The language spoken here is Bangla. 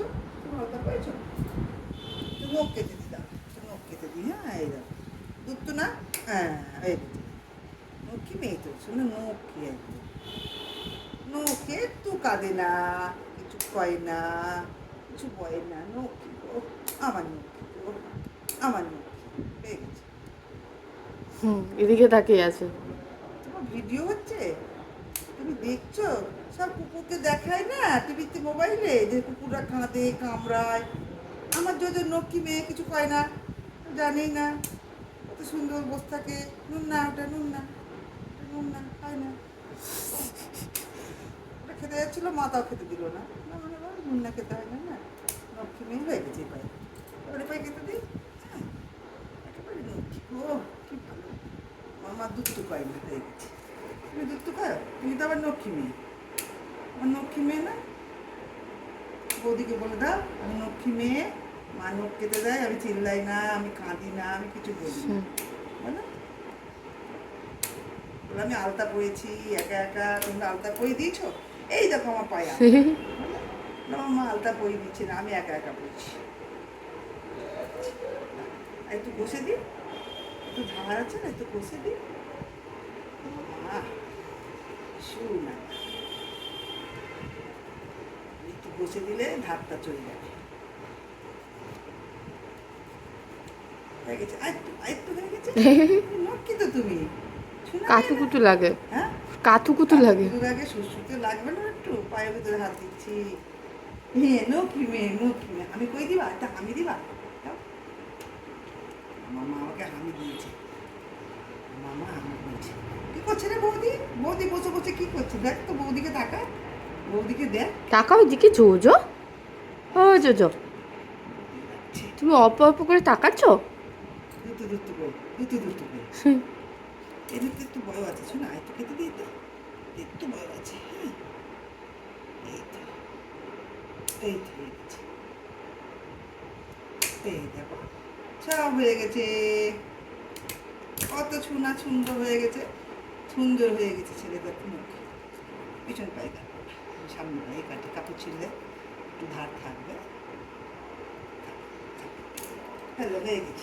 পেয়েছো? তুমি আলতা পেয়েছো? তো নখ কেটে দিই, দাও নখ কেটে দিই। হ্যাঁ, এই দাও দুধ তো না। হ্যাঁ, এই দেখো নখ কি মেয়ে তো শোনো, নখ কি একদম নখে একটু কাঁদে না, কিছু কয় না, কিছু বয় না। নখ কি গো, আমার নখ কি গো, আমার নখ পেয়ে গেছে। এদিকে তাকিয়ে আছে। তোমার ভিডিও হচ্ছে, তুমি দেখছো? সব কুকুরকে দেখায় না টিভিতে মোবাইলে, যে কুকুররা কাঁদে কামড়ায়। আমার যদি নক্কি মেয়ে কিছু কয় না, জানেই না, কত সুন্দর বসে থাকে। নুন না, ওটা নুন না, ওটা নুন না, খায় না। ওটা খেতে যাচ্ছিলো, মাথাও খেতে দিল না। না মানে নুন না খেতে হয় না, না নক্কি মেয়ে হয়ে গেছে পায়ে। ওরে পায়ে খেতে দিই। হ্যাঁ, একেবারে নক্কি। ও কি ভালো, আমার দুধ তো পাই না, হয়ে গেছে। তুমি দুধ তো খাও, তুমি তো আবার নক্কি মেয়ে। আমার লক্ষ্মী মেয়ে না, বৌদিকে বলে দাও আমি লক্ষ্মী মেয়ে, মা নখ কেটে দেয়, আমি চিল্লাই না, আমি কাঁদি না, আমি কিছু বলি না, বলো। বলে আমি আলতা পরেছি একা একা, তোমরা আলতা পরিয়ে দিয়েছো, এই দেখো আমার পায়ে আলতা। বলো, আমার মা আলতা পরিয়ে দিচ্ছে না, আমি একা একা পড়ছি। একটু বসে দিই, একটু ধার আছে না, একটু বসে দিই। মা শুরু না, একটু বসে দিলে ধারটা চলে যাবে। হয়ে গেছে, আরেকটু আরেকটু হয়ে গেছে। লক্ষ্মী তো তুমি, শোনা যায় না? কাতুকুতু লাগে, হ্যাঁ, কাতুকুতু লাগে। কাতুকুতু লাগে, শুশুতে লাগবে না একটু? পায়ের ভিতরে হাত দিচ্ছি। মেয়ে লক্ষ্মী মেয়ে, লক্ষ্মী মেয়ে। আমি কই দিবা, একটা হামি দিবা? দাও। আমার মা আমাকে হামি দিয়েছে, মামা হামি দিয়েছে। কি করছে রে বৌদি? বৌদি বসে বসে কি করছে? দেখ তো বৌদিকে তাকা, বৌদিকে দেখ। তাকাও এদিকে, জোজো ও জোজো, তুমি অল্প অল্প করে তাকাচ্ছ। দুটো দুটো করে, দুটো দুটো করে। এদের তো একটু বড় আছে, শোনা একটু খেতে দিই তো, একটু বড় আছে। হ্যাঁ, এই তো, এই তো হয়ে গেছে। এই দেখো, সব হয়ে গেছে। কত ছুনা সুন্দর হয়ে গেছে, সুন্দর হয়ে গেছে ছেলেদের মুখ। পিছন পায়ে দেখো, সামনে পায়ে কাটে, কাপড় ছিঁড়লে একটু ধার থাকবে। হ্যালো, হয়ে গেছে।